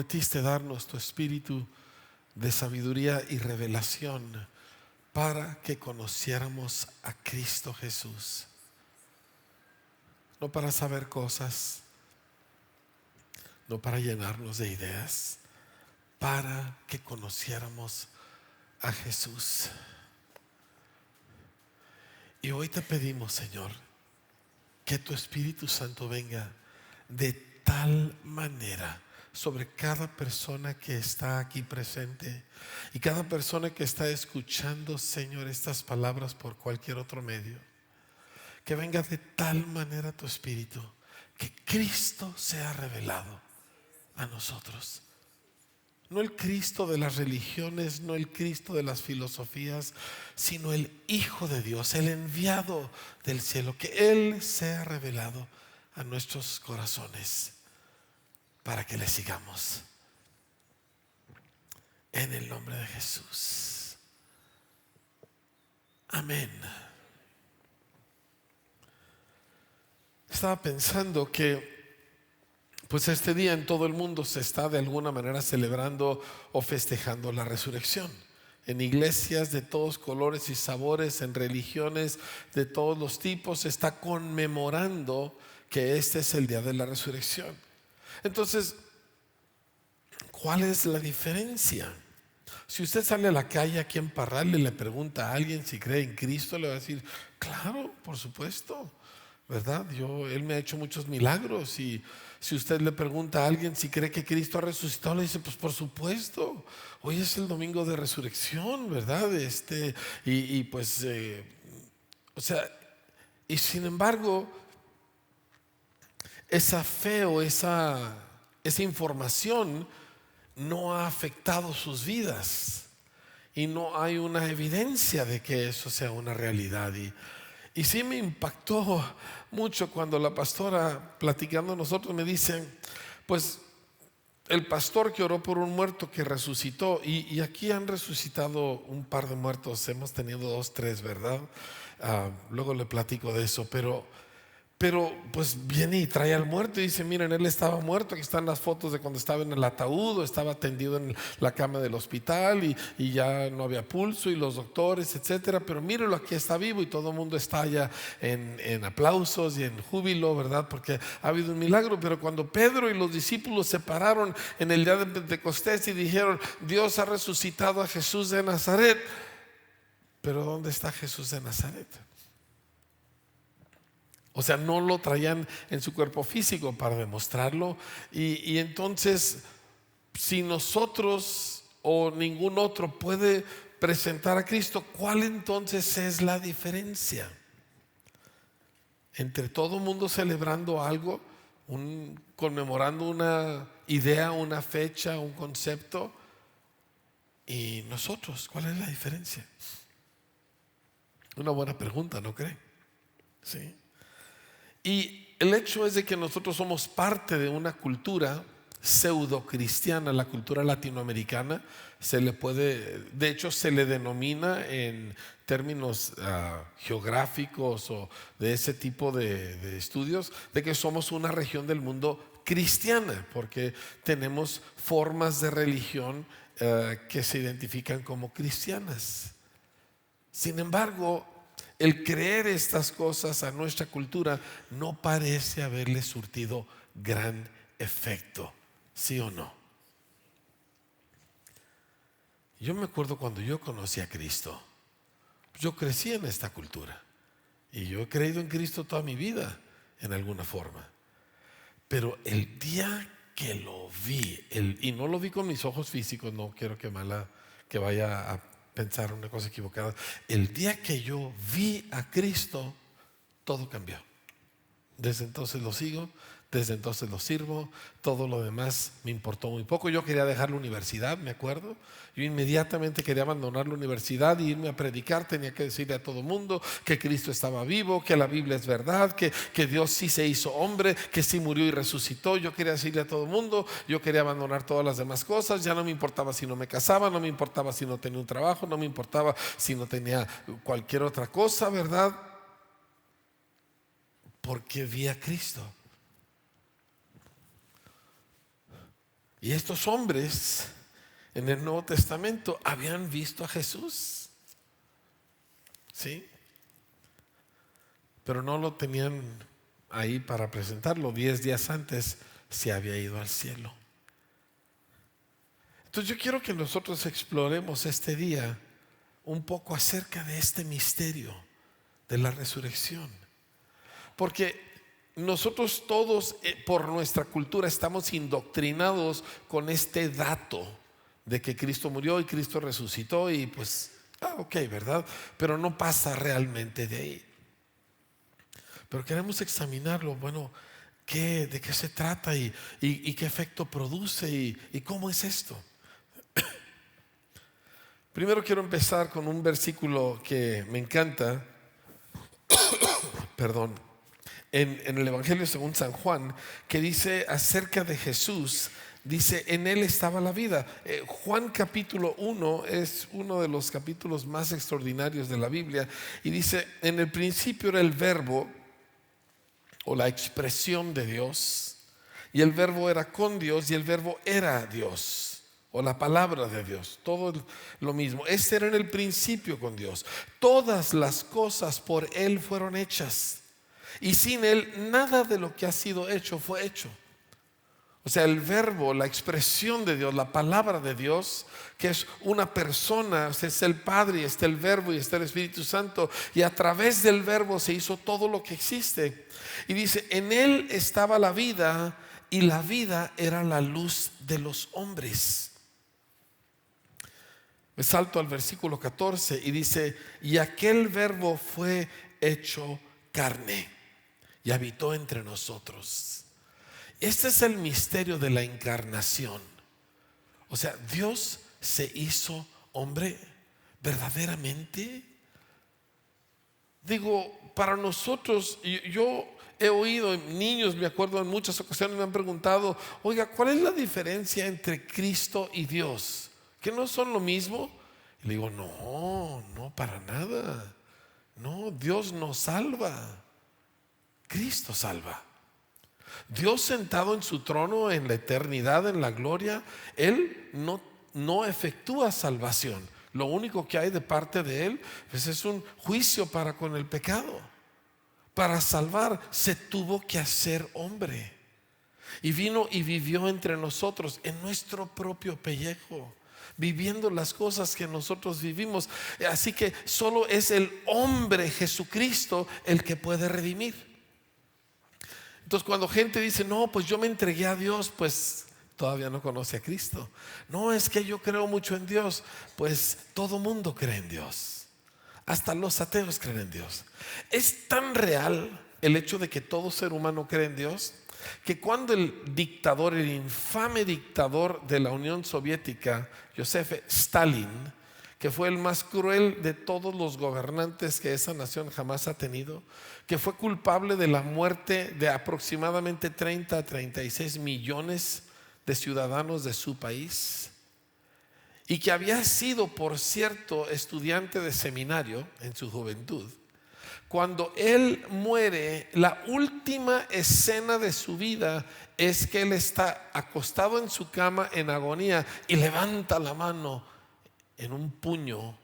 prometiste darnos tu espíritu de sabiduría y revelación para que conociéramos a Cristo Jesús. No para saber cosas, no para llenarnos de ideas, para que conociéramos a Jesús. Y hoy te pedimos, Señor, que tu Espíritu Santo venga de tal manera sobre cada persona que está aquí presente y cada persona que está escuchando, Señor, estas palabras por cualquier otro medio. Que venga de tal manera tu Espíritu que Cristo sea revelado a nosotros. No el Cristo de las religiones, no el Cristo de las filosofías, sino el Hijo de Dios, el enviado del cielo. Que Él sea revelado a nuestros corazones para que le sigamos. En el nombre de Jesús. Amén. Estaba pensando que pues este día en todo el mundo se está de alguna manera celebrando o festejando la resurrección. En iglesias de todos colores y sabores, en religiones de todos los tipos, se está conmemorando que este es el día de la resurrección. Entonces, ¿cuál es la diferencia? Si usted sale a la calle aquí en Parral y le pregunta a alguien si cree en Cristo, le va a decir, claro, por supuesto, ¿verdad? Él me ha hecho muchos milagros. Y si usted le pregunta a alguien si cree que Cristo ha resucitado, le dice, pues por supuesto, hoy es el domingo de resurrección, ¿verdad? O sea, y sin embargo, esa fe o esa información no ha afectado sus vidas y no hay una evidencia de que eso sea una realidad. Y sí me impactó mucho cuando la pastora, platicando nosotros, me dice, pues el pastor que oró por un muerto que resucitó, y aquí han resucitado un par de muertos, hemos tenido 2, 3, ¿verdad? Luego le platico de eso, pero pues viene y trae al muerto y dice, miren, él estaba muerto, aquí están las fotos de cuando estaba en el ataúd o estaba tendido en la cama del hospital y ya no había pulso y los doctores, etcétera, pero mírenlo, aquí está vivo. Y todo el mundo está ya en aplausos y en júbilo, ¿verdad? Porque ha habido un milagro. Pero cuando Pedro y los discípulos se pararon en el día de Pentecostés y dijeron, Dios ha resucitado a Jesús de Nazaret, pero ¿dónde está Jesús de Nazaret? O sea, no lo traían en su cuerpo físico para demostrarlo. Y entonces, si nosotros o ningún otro puede presentar a Cristo, ¿cuál entonces es la diferencia entre todo el mundo celebrando algo, conmemorando una idea, una fecha, un concepto, y nosotros? ¿Cuál es la diferencia? Una buena pregunta, ¿no cree? Sí. Y el hecho es de que nosotros somos parte de una cultura pseudo cristiana, la cultura latinoamericana. De hecho se le denomina en términos geográficos o de ese tipo de estudios, de que somos una región del mundo cristiana, porque tenemos formas de religión que se identifican como cristianas. Sin embargo, el creer estas cosas a nuestra cultura no parece haberle surtido gran efecto, ¿sí o no? Yo me acuerdo cuando yo conocí a Cristo, yo crecí en esta cultura y yo he creído en Cristo toda mi vida en alguna forma. Pero el día que lo vi, y no lo vi con mis ojos físicos, no quiero que vaya a pensar una cosa equivocada. El día que yo vi a Cristo, todo cambió. Desde entonces lo sigo, desde entonces lo sirvo. Todo lo demás me importó muy poco. Yo quería dejar la universidad, me acuerdo. Yo inmediatamente quería abandonar la universidad e irme a predicar. Tenía que decirle a todo el mundo que Cristo estaba vivo, que la Biblia es verdad, que Dios sí se hizo hombre, que sí murió y resucitó. Yo quería decirle a todo el mundo. Yo quería abandonar todas las demás cosas. Ya no me importaba si no me casaba, no me importaba si no tenía un trabajo, no me importaba si no tenía cualquier otra cosa, ¿verdad? Porque vi a Cristo. Y estos hombres en el Nuevo Testamento habían visto a Jesús, ¿sí? Pero no lo tenían ahí para presentarlo. 10 días antes se había ido al cielo. Entonces yo quiero que nosotros exploremos este día un poco acerca de este misterio de la resurrección. Porque nosotros todos por nuestra cultura estamos indoctrinados con este dato de que Cristo murió y Cristo resucitó y pues, ok, ¿verdad? Pero no pasa realmente de ahí. Pero queremos examinarlo, bueno, ¿de qué se trata y qué efecto produce y cómo es esto? Primero quiero empezar con un versículo que me encanta, perdón, en el Evangelio según San Juan, que dice acerca de Jesús, dice, en él estaba la vida. Juan capítulo 1 es uno de los capítulos más extraordinarios de la Biblia y dice, en el principio era el verbo o la expresión de Dios, y el verbo era con Dios y el verbo era Dios. O la palabra de Dios, todo lo mismo. Este era en el principio con Dios. Todas las cosas por Él fueron hechas. Y sin Él nada de lo que ha sido hecho fue hecho. O sea, el verbo, la expresión de Dios, la palabra de Dios, que es una persona, o sea, es el Padre, y está el verbo y está el Espíritu Santo. Y a través del verbo se hizo todo lo que existe. Y dice, en Él estaba la vida y la vida era la luz de los hombres. Me salto al versículo 14 y dice, y aquel verbo fue hecho carne y habitó entre nosotros. Este es el misterio de la encarnación. O sea, Dios se hizo hombre verdaderamente. Digo, para nosotros, yo he oído, niños, me acuerdo en muchas ocasiones me han preguntado, oiga, ¿cuál es la diferencia entre Cristo y Dios? ¿Que no son lo mismo? Y le digo, no, para nada. No, Dios no salva, Cristo salva. Dios sentado en su trono en la eternidad, en la gloria, Él no efectúa salvación. Lo único que hay de parte de Él pues es un juicio para con el pecado. Para salvar se tuvo que hacer hombre. Y vino y vivió entre nosotros en nuestro propio pellejo, viviendo las cosas que nosotros vivimos. Así que solo es el hombre Jesucristo el que puede redimir. Entonces cuando gente dice, no, pues yo me entregué a Dios, pues todavía no conoce a Cristo. No, es que yo creo mucho en Dios. Pues todo mundo cree en Dios. Hasta los ateos creen en Dios. Es tan real el hecho de que todo ser humano cree en Dios, que cuando el dictador, el infame dictador de la Unión Soviética, Joseph Stalin, que fue el más cruel de todos los gobernantes que esa nación jamás ha tenido, que fue culpable de la muerte de aproximadamente 30 a 36 millones de ciudadanos de su país, y que había sido, por cierto, estudiante de seminario en su juventud. Cuando él muere, la última escena de su vida es que él está acostado en su cama en agonía y levanta la mano en un puño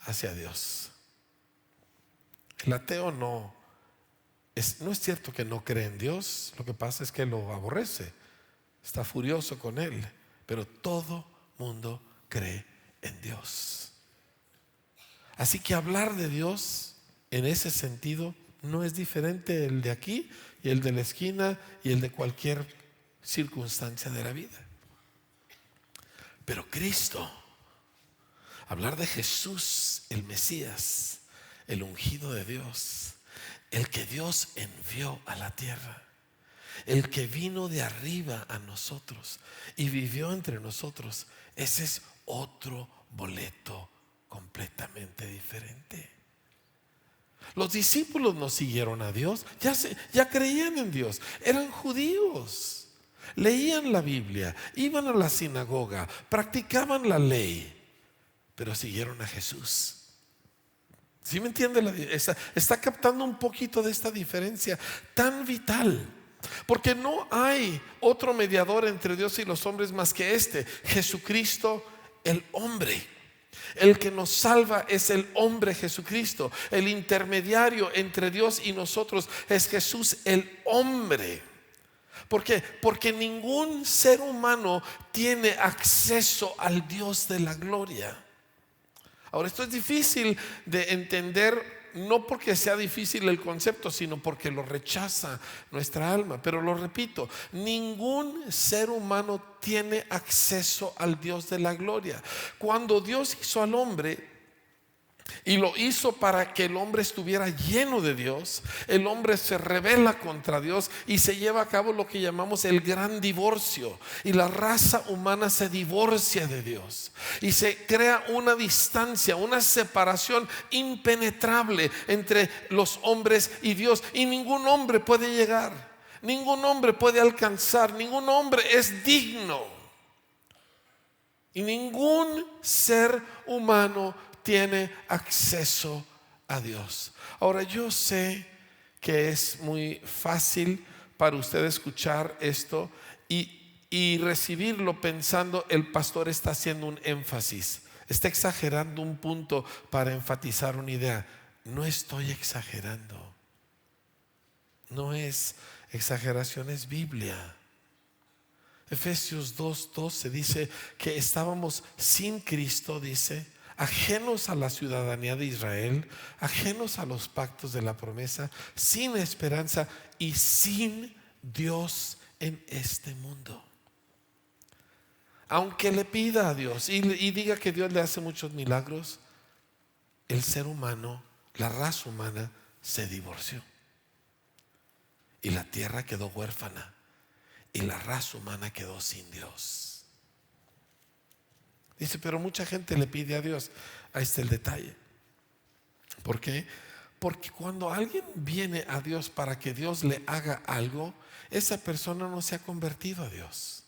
hacia Dios. El ateo no es cierto que no cree en Dios, lo que pasa es que lo aborrece, está furioso con él, pero todo mundo cree en Dios. Así que hablar de Dios en ese sentido no es diferente el de aquí y el de la esquina y el de cualquier circunstancia de la vida. Pero Cristo, hablar de Jesús, el Mesías, el ungido de Dios, el que Dios envió a la tierra, el que vino de arriba a nosotros y vivió entre nosotros, ese es otro boleto completamente diferente. Los discípulos no siguieron a Dios, ya creían en Dios, eran judíos, leían la Biblia, iban a la sinagoga, practicaban la ley, pero siguieron a Jesús. ¿Sí me entiende? Está captando un poquito de esta diferencia tan vital. Porque no hay otro mediador entre Dios y los hombres más que este, Jesucristo el hombre. El que nos salva es el hombre Jesucristo. El intermediario entre Dios y nosotros es Jesús el hombre. ¿Por qué? Porque ningún ser humano tiene acceso al Dios de la gloria. Ahora, esto es difícil de entender, no porque sea difícil el concepto, sino porque lo rechaza nuestra alma. Pero lo repito, ningún ser humano tiene acceso al Dios de la gloria. Cuando Dios hizo al hombre, y lo hizo para que el hombre estuviera lleno de Dios, el hombre se rebela contra Dios y se lleva a cabo lo que llamamos el gran divorcio. Y la raza humana se divorcia de Dios y se crea una distancia, una separación impenetrable entre los hombres y Dios. Y ningún hombre puede llegar, ningún hombre puede alcanzar, ningún hombre es digno. Y ningún ser humano tiene acceso a Dios. Ahora, yo sé que es muy fácil para usted escuchar esto y recibirlo pensando: el pastor está haciendo un énfasis, está exagerando un punto para enfatizar una idea. No estoy exagerando, no es exageración, es Biblia. Efesios 2:12 dice que estábamos sin Cristo, dice, ajenos a la ciudadanía de Israel, ajenos a los pactos de la promesa, sin esperanza y sin Dios en este mundo. Aunque le pida a Dios y diga que Dios le hace muchos milagros, el ser humano, la raza humana, se divorció y la tierra quedó huérfana y la raza humana quedó sin Dios. Dice, pero mucha gente le pide a Dios. Ahí está el detalle. ¿Por qué? Porque cuando alguien viene a Dios para que Dios le haga algo, esa persona no se ha convertido a Dios,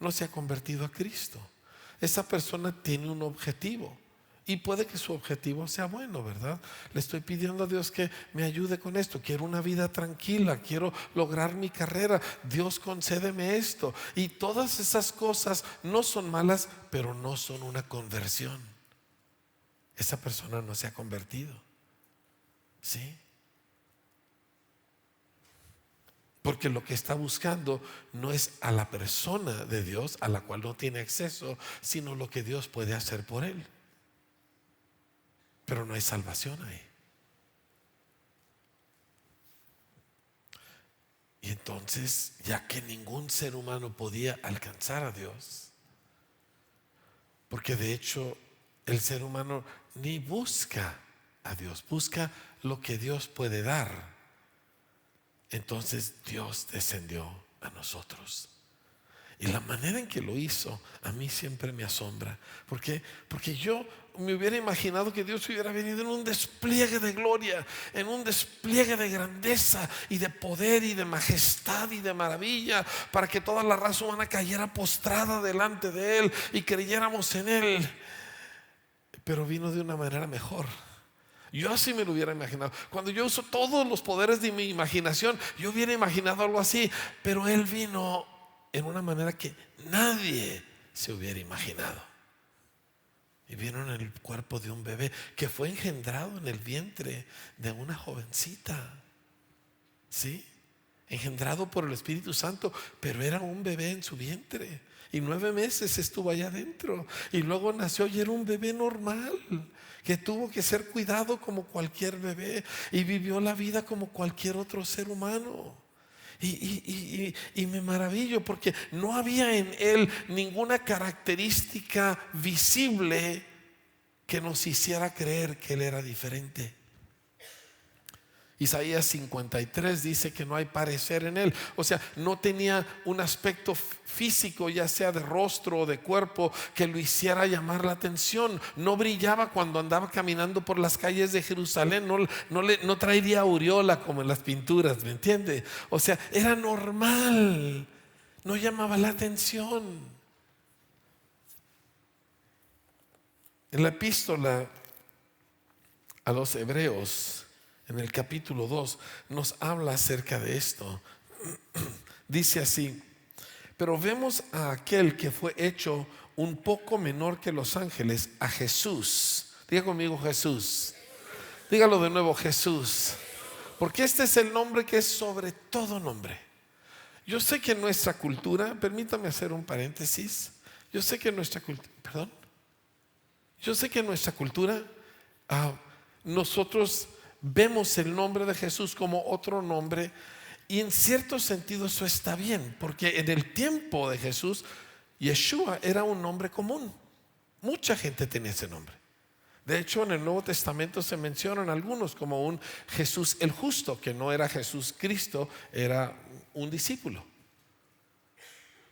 no se ha convertido a Cristo. Esa persona tiene un objetivo y puede que su objetivo sea bueno, ¿verdad? Le estoy pidiendo a Dios que me ayude con esto. Quiero una vida tranquila, quiero lograr mi carrera. Dios, concédeme esto. Y todas esas cosas no son malas, pero no son una conversión. Esa persona no se ha convertido. ¿Sí? Porque lo que está buscando no es a la persona de Dios, a la cual no tiene acceso, sino lo que Dios puede hacer por él. Pero no hay salvación ahí. Y entonces, ya que ningún ser humano podía alcanzar a Dios, porque de hecho el ser humano ni busca a Dios, busca lo que Dios puede dar. Entonces Dios descendió a nosotros. Y la manera en que lo hizo a mí siempre me asombra. ¿Por qué? Porque yo me hubiera imaginado que Dios hubiera venido en un despliegue de gloria, en un despliegue de grandeza y de poder y de majestad y de maravilla, para que toda la raza humana cayera postrada delante de Él y creyéramos en Él. Pero vino de una manera mejor. Yo así me lo hubiera imaginado. Cuando yo uso todos los poderes de mi imaginación, yo hubiera imaginado algo así. Pero Él vino en una manera que nadie se hubiera imaginado. Y vino en el cuerpo de un bebé que fue engendrado en el vientre de una jovencita. ¿Sí? Engendrado por el Espíritu Santo, pero era un bebé en su vientre. Y 9 meses estuvo allá adentro. Y luego nació y era un bebé normal, que tuvo que ser cuidado como cualquier bebé. Y vivió la vida como cualquier otro ser humano. Y me maravillo porque no había en él ninguna característica visible que nos hiciera creer que él era diferente. Isaías 53 dice que no hay parecer en él. O sea, no tenía un aspecto físico, ya sea de rostro o de cuerpo, que lo hiciera llamar la atención. No brillaba cuando andaba caminando por las calles de Jerusalén. No traería aureola como en las pinturas, ¿me entiende? O sea, era normal, no llamaba la atención. En la epístola a los Hebreos, en el capítulo 2, nos habla acerca de esto. Dice así: pero vemos a aquel que fue hecho un poco menor que los ángeles, a Jesús. Diga conmigo Jesús. Dígalo de nuevo, Jesús. Porque este es el nombre que es sobre todo nombre. Yo sé que en nuestra cultura, permítame hacer un paréntesis. Yo sé que en nuestra cultura, nosotros vemos el nombre de Jesús como otro nombre, y en cierto sentido eso está bien, porque en el tiempo de Jesús, Yeshua era un nombre común. Mucha gente tenía ese nombre. De hecho, en el Nuevo Testamento se mencionan algunos como un Jesús el justo, que no era Jesús Cristo, era un discípulo.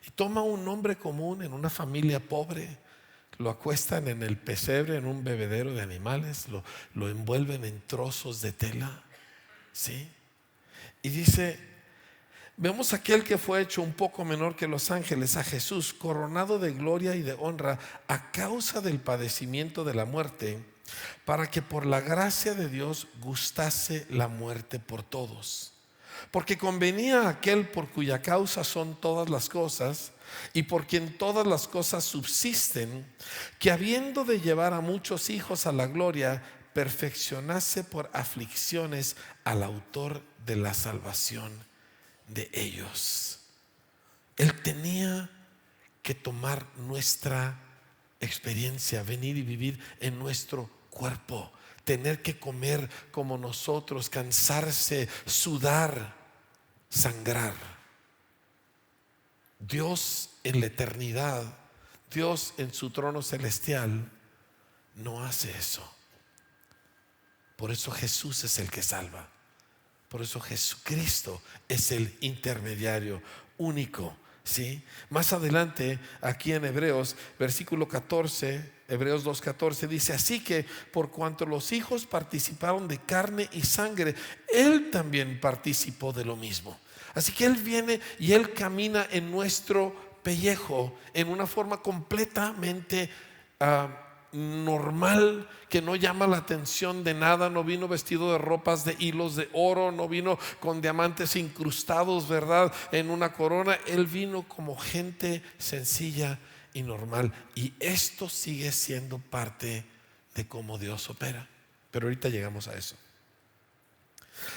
Y toma un nombre común en una familia pobre, lo acuestan en el pesebre, en un bebedero de animales, lo envuelven en trozos de tela, ¿sí? Y dice: vemos a aquel que fue hecho un poco menor que los ángeles, a Jesús, coronado de gloria y de honra a causa del padecimiento de la muerte, para que por la gracia de Dios gustase la muerte por todos. Porque convenía a aquel por cuya causa son todas las cosas, y por quien todas las cosas subsisten, que habiendo de llevar a muchos hijos a la gloria, perfeccionase por aflicciones al autor de la salvación de ellos. Él tenía que tomar nuestra experiencia, venir y vivir en nuestro cuerpo, tener que comer como nosotros, cansarse, sudar, sangrar. Dios en la eternidad, Dios en su trono celestial, no hace eso. Por eso Jesús es el que salva. Por eso Jesucristo es el intermediario único, ¿sí? Más adelante, aquí en Hebreos, versículo 14, Hebreos 2:14, dice: así que por cuanto los hijos participaron de carne y sangre, Él también participó de lo mismo. Así que Él viene y Él camina en nuestro pellejo en una forma completamente normal, que no llama la atención de nada. No vino vestido de ropas de hilos de oro, no vino con diamantes incrustados, ¿verdad?, en una corona. Él vino como gente sencilla y normal, y esto sigue siendo parte de cómo Dios opera. Pero ahorita llegamos a eso.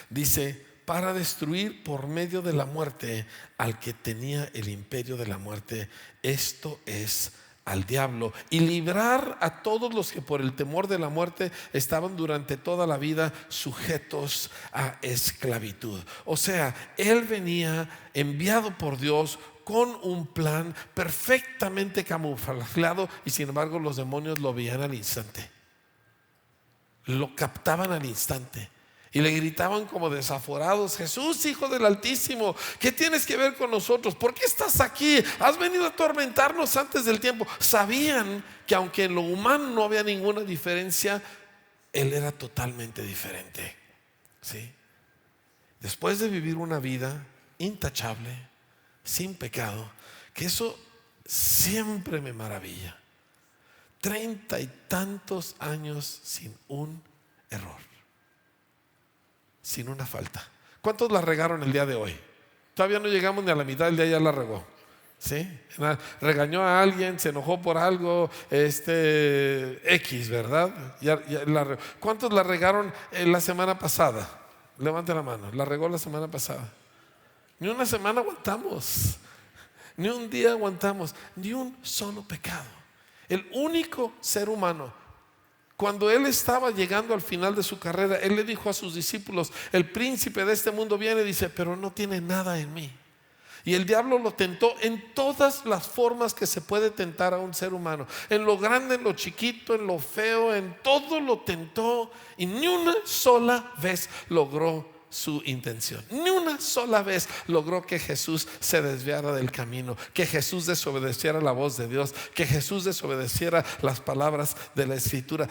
Dice: para destruir por medio de la muerte al que tenía el imperio de la muerte, esto es, al diablo, y librar a todos los que por el temor de la muerte estaban durante toda la vida sujetos a esclavitud. O sea, Él venía enviado por Dios con un plan perfectamente camuflajeado, y sin embargo los demonios lo veían al instante, lo captaban al instante y le gritaban como desaforados: Jesús, Hijo del Altísimo, ¿qué tienes que ver con nosotros? ¿Por qué estás aquí? ¿Has venido a atormentarnos antes del tiempo? Sabían que aunque en lo humano no había ninguna diferencia, Él era totalmente diferente, ¿sí? Después de vivir una vida intachable, sin pecado, que eso siempre me maravilla, 30 y tantos años sin un error, sin una falta. ¿Cuántos la regaron el día de hoy? Todavía no llegamos ni a la mitad del día, ya la regó, ¿sí? Regañó a alguien, se enojó por algo, X, ¿verdad? ¿Cuántos la regaron la semana pasada? Levante la mano. La regó la semana pasada. Ni una semana aguantamos, ni un día aguantamos, ni un solo pecado. El único ser humano, cuando Él estaba llegando al final de su carrera, Él le dijo a sus discípulos: el príncipe de este mundo viene, dice, pero no tiene nada en mí. Y el diablo lo tentó en todas las formas que se puede tentar a un ser humano, en lo grande, en lo chiquito, en lo feo, en todo lo tentó, y ni una sola vez logró su intención. Ni una sola vez logró que Jesús se desviara del camino, que Jesús desobedeciera la voz de Dios, que Jesús desobedeciera las palabras de la Escritura.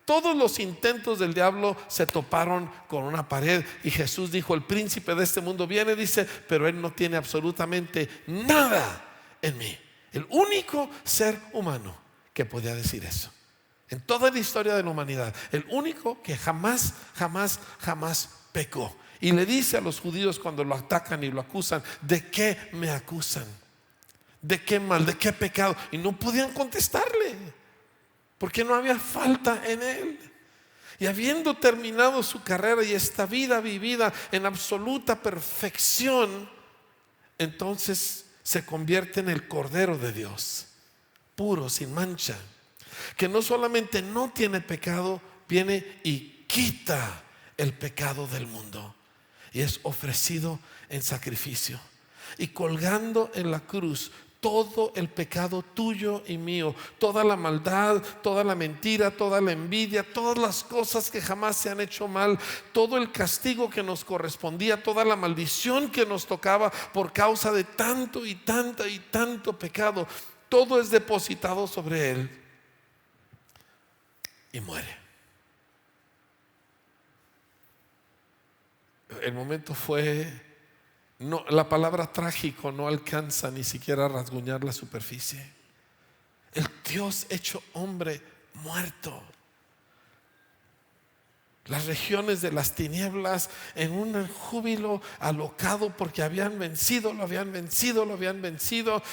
Todos los intentos del diablo se toparon con una pared, y Jesús dijo: el príncipe de este mundo viene, dice, pero él no tiene absolutamente nada en mí. El único ser humano que podía decir eso en toda la historia de la humanidad, el único que jamás pecó. Y le dice a los judíos cuando lo atacan y lo acusan: ¿de qué me acusan? ¿De qué mal? ¿De qué pecado? Y no podían contestarle, porque no había falta en él. Y habiendo terminado su carrera y esta vida vivida en absoluta perfección, entonces se convierte en el Cordero de Dios, puro, sin mancha, que no solamente no tiene pecado, viene y quita el pecado del mundo, y es ofrecido en sacrificio. Y colgando en la cruz todo el pecado tuyo y mío, toda la maldad, toda la mentira, toda la envidia, todas las cosas que jamás se han hecho mal, todo el castigo que nos correspondía, toda la maldición que nos tocaba por causa de tanto y tanto pecado, todo es depositado sobre él y muere. El momento fue... No, la palabra trágico no alcanza ni siquiera a rasguñar la superficie. El Dios hecho hombre muerto. Las regiones de las tinieblas en un júbilo alocado porque habían vencido, lo habían vencido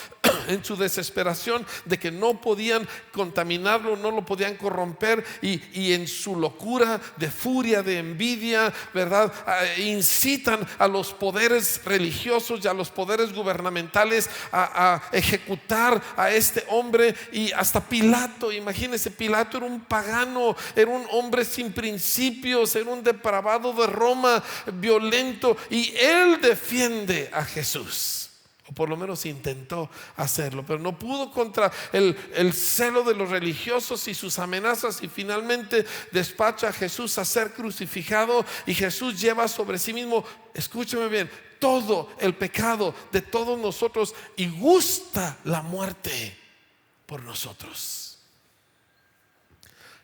en su desesperación de que no podían contaminarlo, no lo podían corromper, y en su locura de furia, de envidia, ¿verdad? Incitan a los poderes religiosos y a los poderes gubernamentales a ejecutar a este hombre. Y hasta Pilato, imagínense, Pilato era un pagano, era un hombre sin principios, era un depravado de Roma, violento, y él defiende a Jesús, o por lo menos intentó hacerlo, pero no pudo contra el celo de los religiosos y sus amenazas, y finalmente despacha a Jesús a ser crucificado. Y Jesús lleva sobre sí mismo, escúcheme bien, todo el pecado de todos nosotros, y gusta la muerte por nosotros.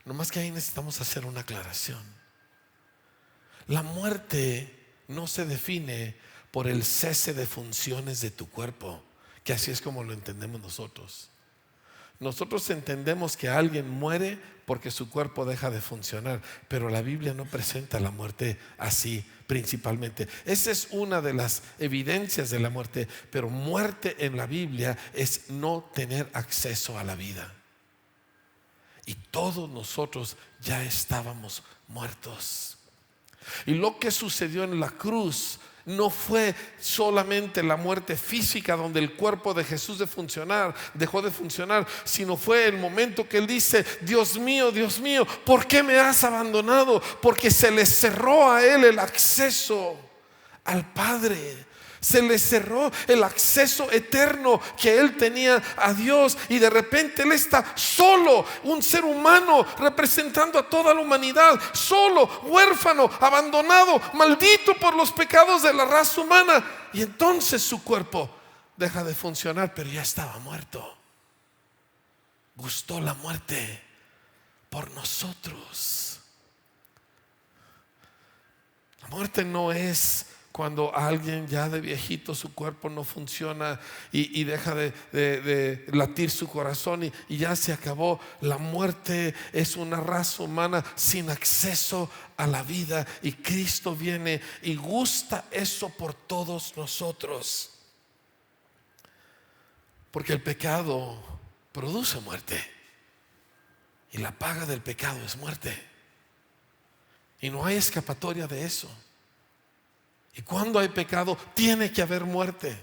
No más que ahí necesitamos hacer una aclaración. La muerte no se define por el cese de funciones de tu cuerpo, que así es como lo entendemos nosotros. Nosotros entendemos que alguien muere porque su cuerpo deja de funcionar, pero la Biblia no presenta la muerte así principalmente. Esa es una de las evidencias de la muerte, pero muerte en la Biblia es no tener acceso a la vida. Y todos nosotros ya estábamos muertos. Y lo que sucedió en la cruz no fue solamente la muerte física, donde el cuerpo de Jesús dejó de funcionar, sino fue el momento que él dice: Dios mío, ¿por qué me has abandonado? Porque se le cerró a él el acceso al Padre. Se le cerró el acceso eterno que él tenía a Dios, y de repente él está solo, un ser humano representando a toda la humanidad, solo, huérfano, abandonado, maldito por los pecados de la raza humana. Y entonces su cuerpo deja de funcionar, pero ya estaba muerto. Gustó la muerte por nosotros. La muerte no es cuando alguien ya de viejito su cuerpo no funciona y deja de latir su corazón y ya se acabó. La muerte es una raza humana sin acceso a la vida, y Cristo viene y gusta eso por todos nosotros, porque el pecado produce muerte, y la paga del pecado es muerte, y no hay escapatoria de eso. Y cuando hay pecado, tiene que haber muerte.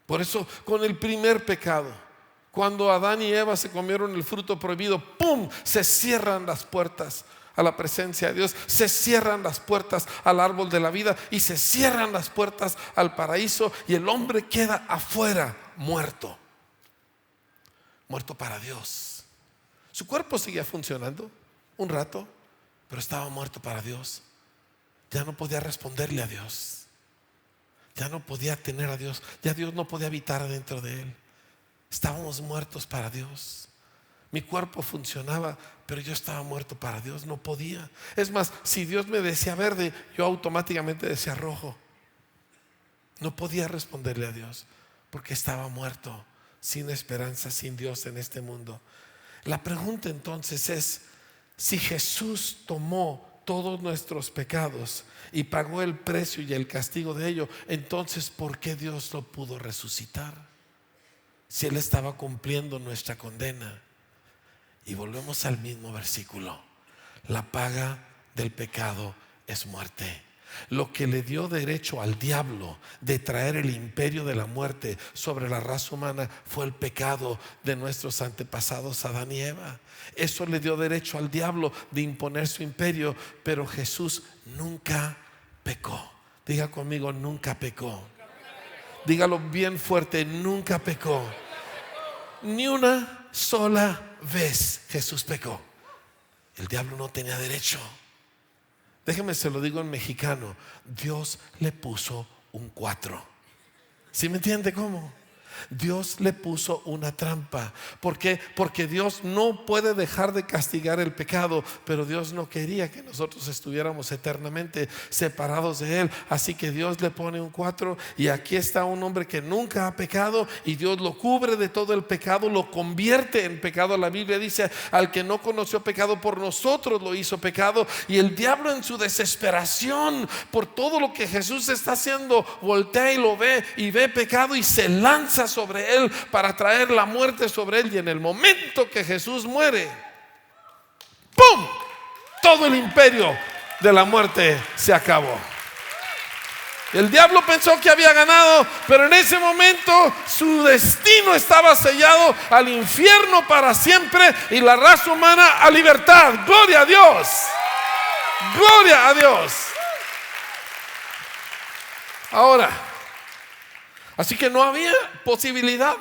Por eso, con el primer pecado, cuando Adán y Eva se comieron el fruto prohibido, ¡pum!, se cierran las puertas a la presencia de Dios, se cierran las puertas al árbol de la vida, y se cierran las puertas al paraíso, y el hombre queda afuera, muerto para Dios. Su cuerpo seguía funcionando un rato, pero estaba muerto para Dios. Ya no podía responderle a Dios, ya no podía tener a Dios, ya Dios no podía habitar dentro de él. Estábamos muertos para Dios. Mi cuerpo funcionaba, pero yo estaba muerto para Dios, no podía. Es más, si Dios me decía verde, yo automáticamente decía rojo. No podía responderle a Dios porque estaba muerto, sin esperanza, sin Dios en este mundo. La pregunta entonces es: si Jesús tomó todos nuestros pecados y pagó el precio y el castigo de ello, entonces ¿por qué Dios no pudo resucitar? Si Él estaba cumpliendo nuestra condena. Y volvemos al mismo versículo: la paga del pecado es muerte. Lo que le dio derecho al diablo de traer el imperio de la muerte sobre la raza humana fue el pecado de nuestros antepasados Adán y Eva. Eso le dio derecho al diablo de imponer su imperio, pero Jesús nunca pecó. Diga conmigo: nunca pecó. Dígalo bien fuerte: nunca pecó. Ni una sola vez Jesús pecó. El diablo no tenía derecho. Déjeme se lo digo en mexicano: Dios le puso un 4. ¿Sí me entiende cómo? Dios le puso una trampa. ¿Por qué? Porque Dios no puede dejar de castigar el pecado, pero Dios no quería que nosotros estuviéramos eternamente separados de Él. Así que Dios le pone un 4. Y aquí está un hombre que nunca ha pecado, y Dios lo cubre de todo el pecado, lo convierte en pecado. La Biblia dice: al que no conoció pecado, por nosotros lo hizo pecado. Y el diablo, en su desesperación por todo lo que Jesús está haciendo, voltea y lo ve, y ve pecado, y se lanza sobre él para traer la muerte sobre él. Y en el momento que Jesús muere, ¡pum!, todo el imperio de la muerte se acabó. El diablo pensó que había ganado, pero en ese momento su destino estaba sellado al infierno para siempre, y la raza humana a libertad. Gloria a Dios. Gloria a Dios. Ahora, así que no había posibilidad,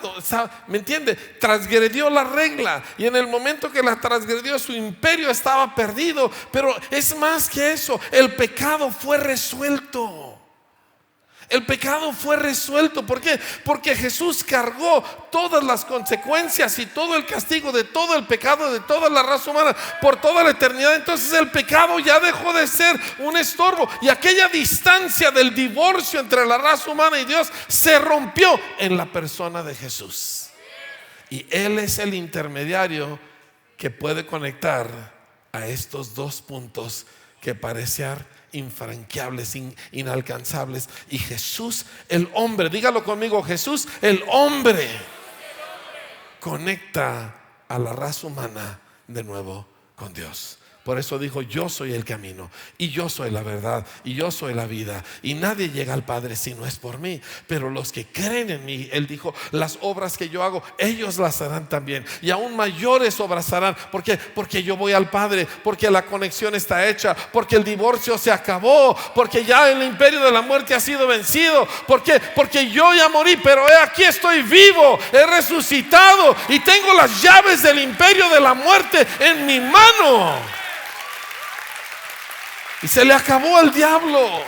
¿me entiende? Transgredió la regla, y en el momento que la transgredió, su imperio estaba perdido. Pero es más que eso: el pecado fue resuelto. El pecado fue resuelto. ¿Por qué? Porque Jesús cargó todas las consecuencias y todo el castigo de todo el pecado de toda la raza humana por toda la eternidad. Entonces el pecado ya dejó de ser un estorbo, y aquella distancia del divorcio entre la raza humana y Dios se rompió en la persona de Jesús. Y Él es el intermediario que puede conectar a estos dos puntos que parecían infranqueables, inalcanzables. Y Jesús, el hombre, dígalo conmigo: Jesús, el hombre, conecta a la raza humana de nuevo con Dios. Por eso dijo: yo soy el camino, y yo soy la verdad, y yo soy la vida, y nadie llega al Padre si no es por mí. Pero los que creen en mí, Él dijo, las obras que yo hago, ellos las harán también, y aún mayores obras harán. ¿Por qué? Porque yo voy al Padre, porque la conexión está hecha, porque el divorcio se acabó, porque ya el imperio de la muerte ha sido vencido. ¿Por qué? Porque yo ya morí, pero aquí estoy vivo, he resucitado, y tengo las llaves del imperio de la muerte en mi mano. Y se le acabó al diablo,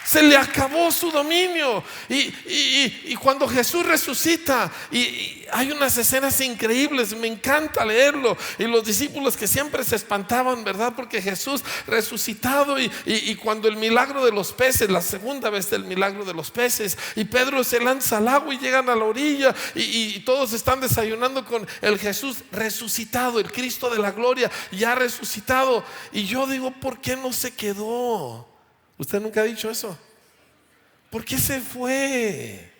se le acabó su dominio. Y cuando Jesús resucita, y hay unas escenas increíbles, me encanta leerlo. Y los discípulos que siempre se espantaban, ¿verdad? Porque Jesús resucitado, y cuando el milagro de los peces, la segunda vez del milagro de los peces, y Pedro se lanza al agua y llegan a la orilla, y todos están desayunando con el Jesús resucitado, el Cristo de la gloria ya resucitado. Y yo digo: ¿por qué no se quedó? ¿Usted nunca ha dicho eso? ¿Por qué se fue?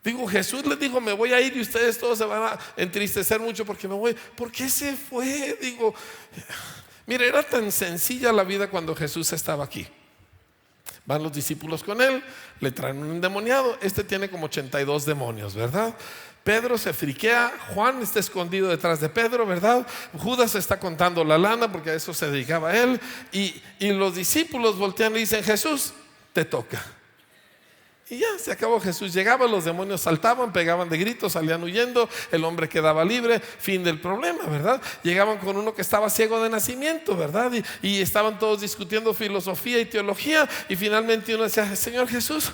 Digo, Jesús les dijo: me voy a ir, y ustedes todos se van a entristecer mucho porque me voy. ¿Por qué se fue? Digo, mire, era tan sencilla la vida cuando Jesús estaba aquí. Van los discípulos con él, le traen un endemoniado. Este tiene como 82 demonios, ¿verdad? Pedro se friquea, Juan está escondido detrás de Pedro, ¿verdad? Judas está contando la lana, porque a eso se dedicaba él. Y los discípulos voltean y dicen: Jesús, te toca. Y ya se acabó. Jesús llegaba, los demonios saltaban, pegaban de gritos, salían huyendo, el hombre quedaba libre, fin del problema, ¿verdad? Llegaban con uno que estaba ciego de nacimiento, ¿verdad? Y estaban todos discutiendo filosofía y teología, y finalmente uno decía: Señor Jesús,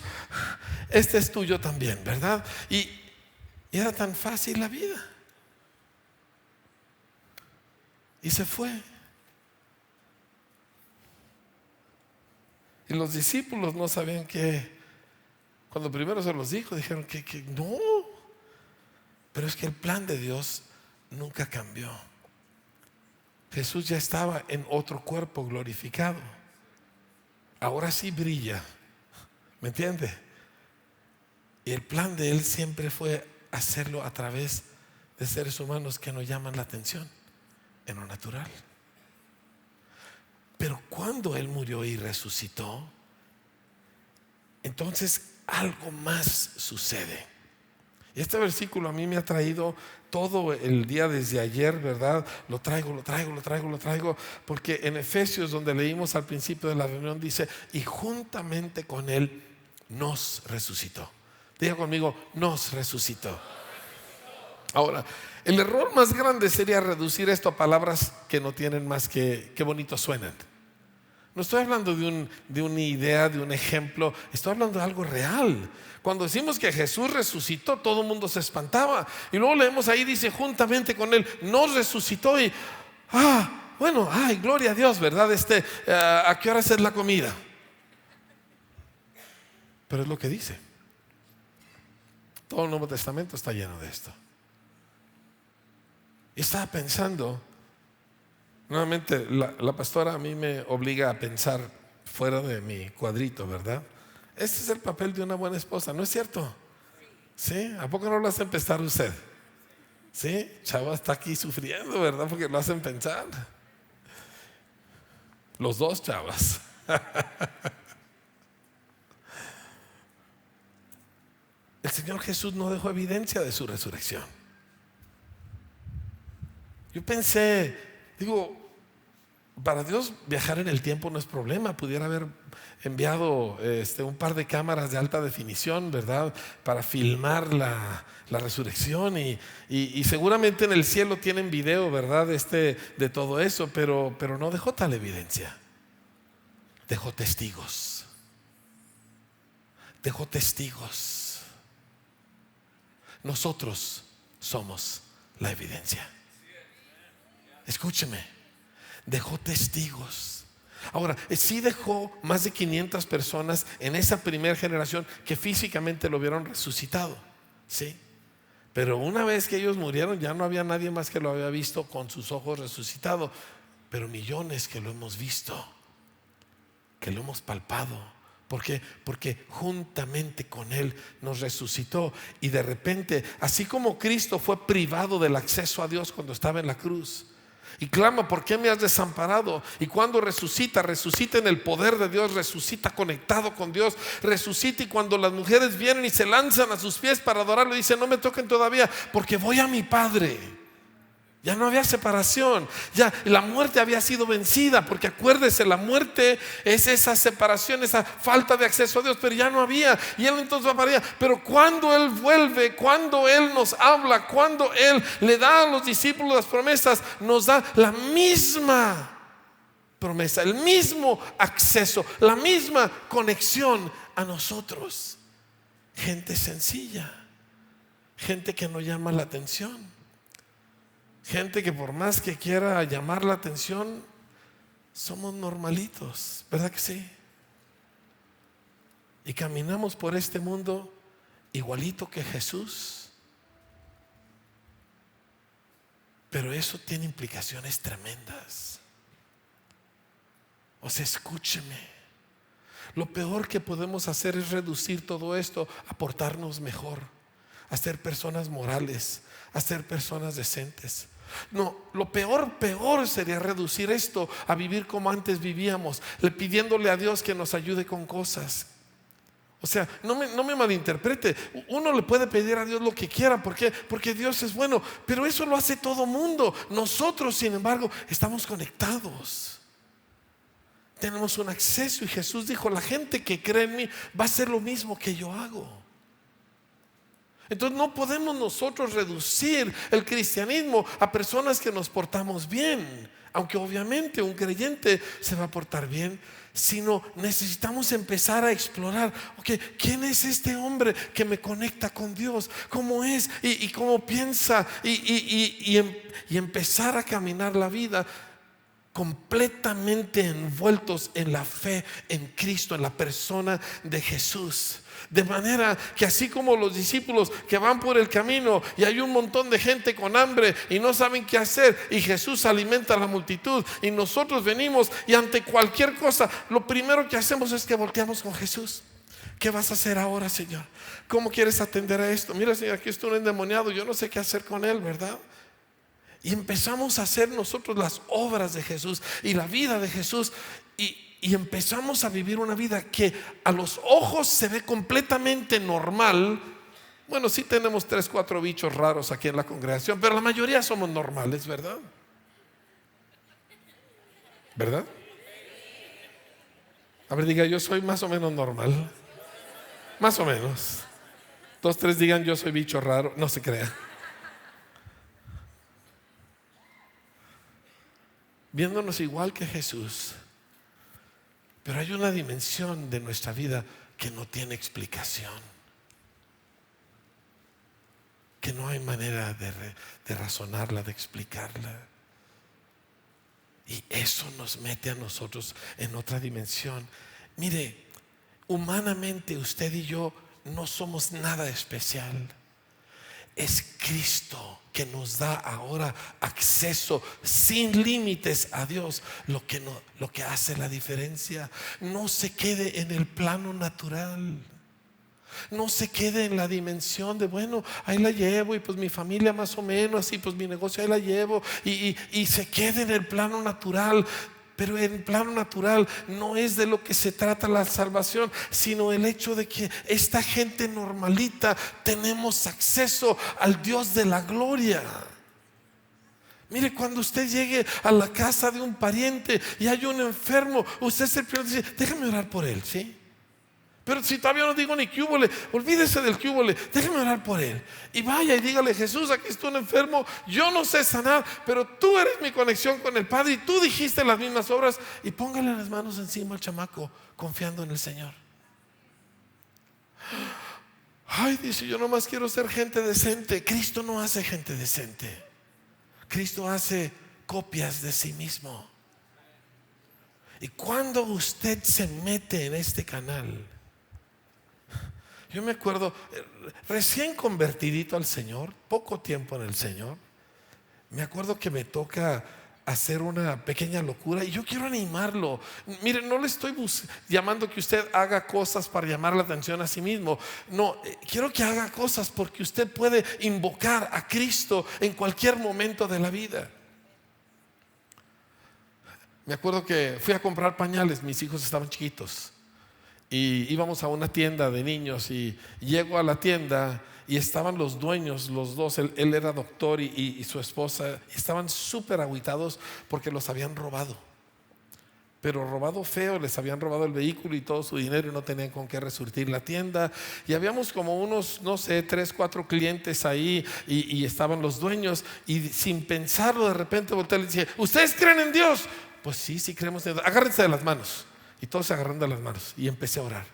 este es tuyo también, ¿verdad? Y era tan fácil la vida. Y se fue. Y los discípulos no sabían qué. Cuando primero se los dijo, dijeron que no. Pero es que el plan de Dios nunca cambió. Jesús ya estaba en otro cuerpo glorificado. Ahora sí brilla, ¿me entiende? Y el plan de Él siempre fue hacerlo a través de seres humanos que nos llaman la atención en lo natural. Pero cuando Él murió y resucitó, entonces algo más sucede. Y este versículo a mí me ha traído todo el día desde ayer, ¿verdad? Lo traigo, porque en Efesios, donde leímos al principio de la reunión, dice: y juntamente con Él nos resucitó. Diga conmigo: nos resucitó. Ahora, el error más grande sería reducir esto a palabras que no tienen más que bonito suenan. No estoy hablando de una idea, de un ejemplo, estoy hablando de algo real. Cuando decimos que Jesús resucitó, todo el mundo se espantaba. Y luego leemos ahí, dice: juntamente con Él nos resucitó. Y bueno, gloria a Dios, ¿verdad? ¿A qué hora es la comida? Pero es lo que dice. Todo el Nuevo Testamento está lleno de esto. Y estaba pensando, nuevamente la pastora a mí me obliga a pensar fuera de mi cuadrito, ¿verdad? Este es el papel de una buena esposa, ¿no es cierto? ¿Sí? ¿A poco no lo hacen pensar usted? ¿Sí? Chava está aquí sufriendo, ¿verdad? Porque lo hacen pensar. Los dos chavas. El Señor Jesús no dejó evidencia de su resurrección. Yo pensé, para Dios viajar en el tiempo no es problema. Pudiera haber enviado un par de cámaras de alta definición, ¿verdad? Para filmar la resurrección y seguramente en el cielo tienen video, ¿verdad? De todo eso, pero no dejó tal evidencia. Dejó testigos. Dejó testigos. Nosotros somos la evidencia. Escúcheme, dejó testigos. Ahora, sí dejó más de 500 personas en esa primera generación que físicamente lo vieron resucitado, ¿sí? Pero una vez que ellos murieron, ya no había nadie más que lo había visto con sus ojos resucitado. Pero millones que lo hemos visto, que lo hemos palpado. ¿Por qué? Porque juntamente con Él nos resucitó. Y de repente, así como Cristo fue privado del acceso a Dios cuando estaba en la cruz, y clama: ¿por qué me has desamparado? Y cuando resucita en el poder de Dios, resucita conectado con Dios, resucita. Y cuando las mujeres vienen y se lanzan a sus pies para adorarlo, dice: no me toquen todavía, porque voy a mi Padre. Ya no había separación, ya la muerte había sido vencida, porque acuérdese, la muerte es esa separación, esa falta de acceso a Dios, pero ya no había. Y Él entonces va para allá. Pero cuando Él vuelve, cuando Él nos habla, cuando Él le da a los discípulos las promesas, nos da la misma promesa, el mismo acceso, la misma conexión a nosotros. Gente sencilla, gente que no llama la atención. Gente que por más que quiera llamar la atención, somos normalitos, ¿verdad que sí? Y caminamos por este mundo igualito que Jesús. Pero eso tiene implicaciones tremendas. O sea, escúcheme. Lo peor que podemos hacer es reducir todo esto a portarnos mejor, a ser personas morales, a ser personas decentes. No, lo peor sería reducir esto a vivir como antes vivíamos, pidiéndole a Dios que nos ayude con cosas. O sea, no me malinterprete. Uno le puede pedir a Dios lo que quiera. ¿Por qué? Porque Dios es bueno. Pero eso lo hace todo mundo. Nosotros, sin embargo, estamos conectados. Tenemos un acceso. Y Jesús dijo: la gente que cree en mí va a hacer lo mismo que yo hago. Entonces no podemos nosotros reducir el cristianismo a personas que nos portamos bien, aunque obviamente un creyente se va a portar bien, sino necesitamos empezar a explorar, ¿quién es este hombre que me conecta con Dios? ¿Cómo es? ¿Y cómo piensa? Y empezar a caminar la vida completamente envueltos en la fe en Cristo, en la persona de Jesús. De manera que así como los discípulos que van por el camino y hay un montón de gente con hambre y no saben qué hacer, y Jesús alimenta a la multitud, y nosotros venimos y ante cualquier cosa lo primero que hacemos es que volteamos con Jesús. ¿Qué vas a hacer ahora, Señor? ¿Cómo quieres atender a esto? Mira, Señor, aquí está un endemoniado, yo no sé qué hacer con él, ¿verdad? Y empezamos a hacer nosotros las obras de Jesús y la vida de Jesús, y empezamos a vivir una vida que a los ojos se ve completamente normal. Bueno, sí tenemos 3, 4 bichos raros aquí en la congregación, pero la mayoría somos normales, ¿verdad? ¿Verdad? A ver, diga, yo soy más o menos normal. Más o menos. 2, 3 digan, yo soy bicho raro. No se crea. Viéndonos igual que Jesús. Pero hay una dimensión de nuestra vida que no tiene explicación, que no hay manera de razonarla, de explicarla. Y eso nos mete a nosotros en otra dimensión. Mire, humanamente usted y yo no somos nada especial. Es Cristo que nos da ahora acceso sin límites a Dios, lo que hace la diferencia. No se quede en el plano natural. No se quede en la dimensión de, bueno, ahí la llevo, y pues mi familia más o menos, y pues mi negocio ahí la llevo, y se quede en el plano natural. Pero en el plano natural no es de lo que se trata la salvación, sino el hecho de que esta gente normalita tenemos acceso al Dios de la gloria. Mire, cuando usted llegue a la casa de un pariente y hay un enfermo, usted se dice, déjame orar por él, ¿sí? Pero si todavía no digo ni qué húbole, olvídese del qué húbole, déjeme orar por él. Y vaya y dígale, Jesús, aquí está un enfermo, yo no sé sanar, pero tú eres mi conexión con el Padre y tú dijiste las mismas obras. Y póngale las manos encima al chamaco, confiando en el Señor. Ay, dice, yo nomás quiero ser gente decente. Cristo no hace gente decente. Cristo hace copias de sí mismo. Y cuando usted se mete en este canal, yo me acuerdo, recién convertidito al Señor, poco tiempo en el Señor, me acuerdo que me toca hacer una pequeña locura y yo quiero animarlo. Mire, no le estoy llamando que usted haga cosas para llamar la atención a sí mismo. No, quiero que haga cosas porque usted puede invocar a Cristo en cualquier momento de la vida. Me acuerdo que fui a comprar pañales, mis hijos estaban chiquitos. Y íbamos a una tienda de niños y llego a la tienda y estaban los dueños, los dos, él era doctor y su esposa, y estaban súper agüitados porque los habían robado. Pero robado feo, les habían robado el vehículo y todo su dinero y no tenían con qué resurtir la tienda. Y habíamos como unos, no sé, 3, 4 clientes ahí y estaban los dueños. Y sin pensarlo, de repente volteé y le dije, ¿ustedes creen en Dios? Pues sí, sí creemos en Dios. Agárrense de las manos. Y todos se agarraron de las manos y empecé a orar.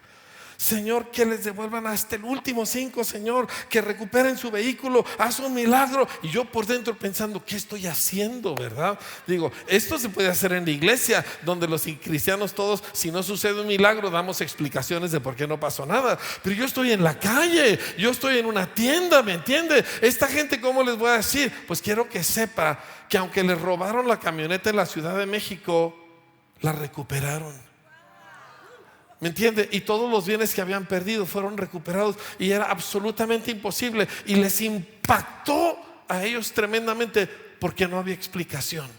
Señor, que les devuelvan hasta el último 5, Señor, que recuperen su vehículo, haz un milagro. Y yo por dentro pensando, ¿qué estoy haciendo, verdad? Digo, esto se puede hacer en la iglesia, donde los cristianos todos, si no sucede un milagro, damos explicaciones de por qué no pasó nada. Pero yo estoy en la calle, yo estoy en una tienda, ¿me entiende? Esta gente, ¿cómo les voy a decir? Pues quiero que sepa que aunque les robaron la camioneta en la Ciudad de México, la recuperaron. ¿Me entiende? Y todos los bienes que habían perdido fueron recuperados y era absolutamente imposible. Y les impactó a ellos tremendamente porque no había explicación.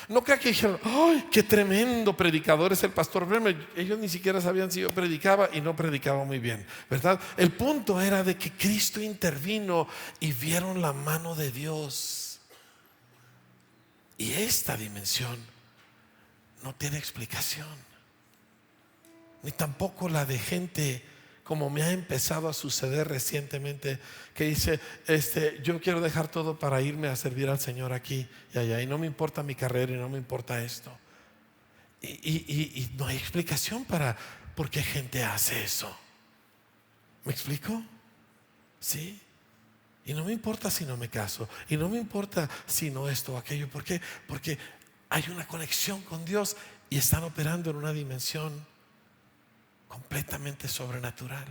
No creo que dijeron, ¡ay, qué tremendo predicador es el pastor Bremer! Ellos ni siquiera sabían si yo predicaba y no predicaba muy bien, ¿verdad? El punto era de que Cristo intervino y vieron la mano de Dios. Y esta dimensión no tiene explicación. Ni tampoco la de gente como me ha empezado a suceder recientemente, que dice, yo quiero dejar todo para irme a servir al Señor aquí y allá, y no me importa mi carrera y no me importa esto. Y no hay explicación para por qué gente hace eso. ¿Me explico? Sí. Y no me importa si no me caso, y no me importa si no esto o aquello. ¿Por qué? Porque hay una conexión con Dios y están operando en una dimensión completamente sobrenatural.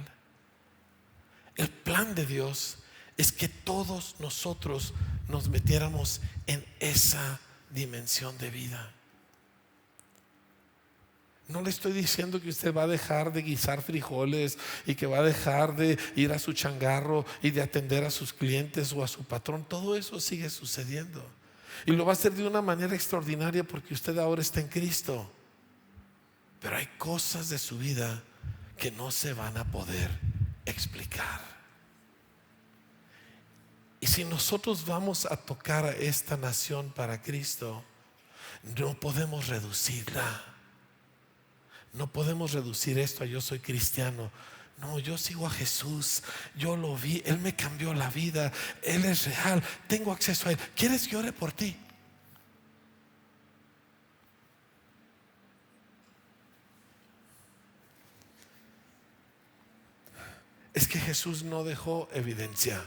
El plan de Dios es que todos nosotros nos metiéramos en esa dimensión de vida. No le estoy diciendo que usted va a dejar de guisar frijoles y que va a dejar de ir a su changarro y de atender a sus clientes o a su patrón. Todo eso sigue sucediendo y lo va a hacer de una manera extraordinaria porque usted ahora está en Cristo. Pero hay cosas de su vida que no se van a poder explicar. Y si nosotros vamos a tocar a esta nación para Cristo, no podemos reducirla. No podemos reducir esto a yo soy cristiano. No, yo sigo a Jesús. Yo lo vi, Él me cambió la vida. Él es real, tengo acceso a Él. ¿Quieres que ore por ti? Es que Jesús no dejó evidencia,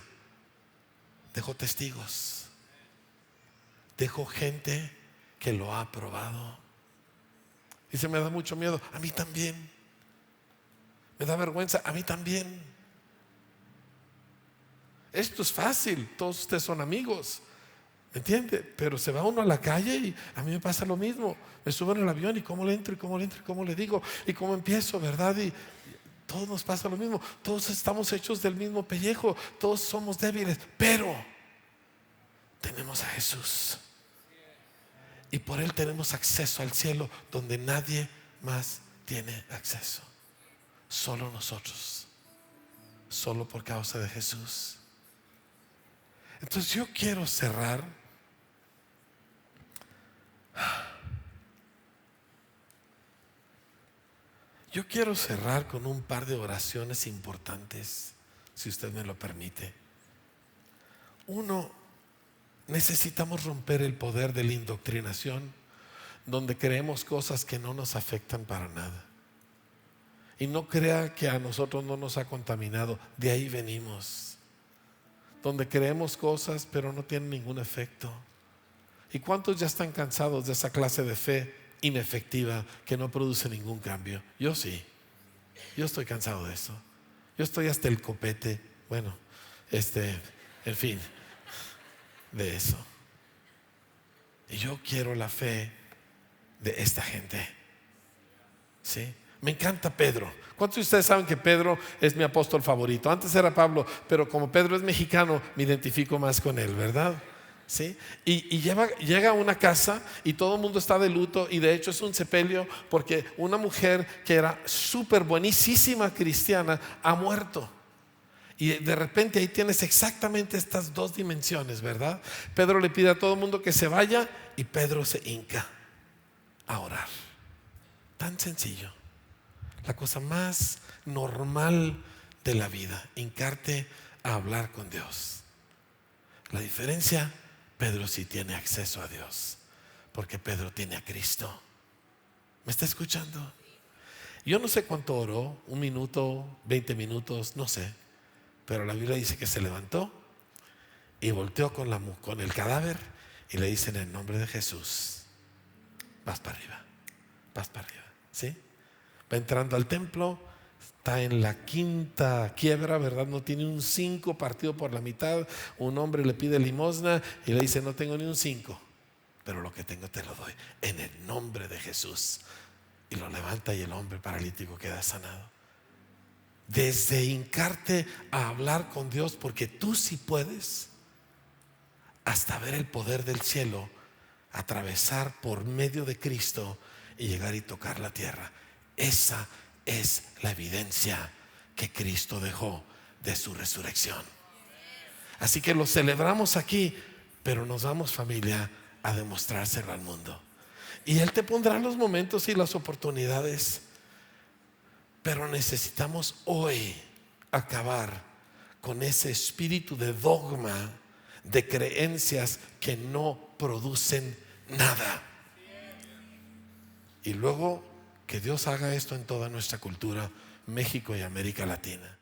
dejó testigos, dejó gente que lo ha probado. Dice, me da mucho miedo. A mí también. Me da vergüenza. A mí también. Esto es fácil. Todos ustedes son amigos, ¿entiende? Pero se va uno a la calle y a mí me pasa lo mismo. Me subo en el avión y cómo le entro y cómo le entro y cómo le digo y cómo empiezo, ¿verdad? Y todos nos pasa lo mismo. Todos estamos hechos del mismo pellejo. Todos somos débiles, pero tenemos a Jesús y por Él tenemos acceso al cielo donde nadie más tiene acceso. Solo nosotros, solo por causa de Jesús. Entonces yo quiero cerrar con un par de oraciones importantes, si usted me lo permite. Uno, necesitamos romper el poder de la indoctrinación, donde creemos cosas que no nos afectan para nada. Y no crea que a nosotros no nos ha contaminado. De ahí venimos, donde creemos cosas pero no tienen ningún efecto. ¿Y cuántos ya están cansados de esa clase de fe inefectiva que no produce ningún cambio? Yo sí, yo estoy cansado de eso. Yo estoy hasta el copete. Bueno, en fin, de eso. Y yo quiero la fe de esta gente. ¿Sí? Me encanta Pedro. ¿Cuántos de ustedes saben que Pedro es mi apóstol favorito? Antes era Pablo, pero como Pedro es mexicano, me identifico más con él, ¿verdad? ¿Sí? Y llega a una casa y todo el mundo está de luto, y de hecho es un sepelio porque una mujer que era súper buenísima cristiana ha muerto. Y de repente ahí tienes exactamente estas dos dimensiones, ¿verdad? Pedro le pide a todo el mundo que se vaya y Pedro se hinca a orar. Tan sencillo. La cosa más normal de la vida, hincarte a hablar con Dios. La diferencia, Pedro sí tiene acceso a Dios, porque Pedro tiene a Cristo. ¿Me está escuchando? Yo no sé cuánto oró, 1 minuto, 20 minutos, no sé. Pero la Biblia dice que se levantó y volteó con el cadáver y le dice: en el nombre de Jesús, vas para arriba, vas para arriba. ¿Sí? Va entrando al templo, está en la 5ª quiebra, ¿verdad? No tiene un 5 partido por la mitad. Un hombre le pide limosna y le dice: no tengo ni un 5, pero lo que tengo te lo doy, en el nombre de Jesús. Y lo levanta y el hombre paralítico queda sanado. Desde hincarte a hablar con Dios, porque tú sí puedes, hasta ver el poder del cielo atravesar por medio de Cristo y llegar y tocar la tierra. Esa es la evidencia que Cristo dejó de su resurrección. Así que lo celebramos aquí, pero nos vamos, familia, a demostrárselo al mundo. Y Él te pondrá los momentos y las oportunidades. Pero necesitamos hoy acabar con ese espíritu de dogma, de creencias que no producen nada. Y luego que Dios haga esto en toda nuestra cultura, México y América Latina.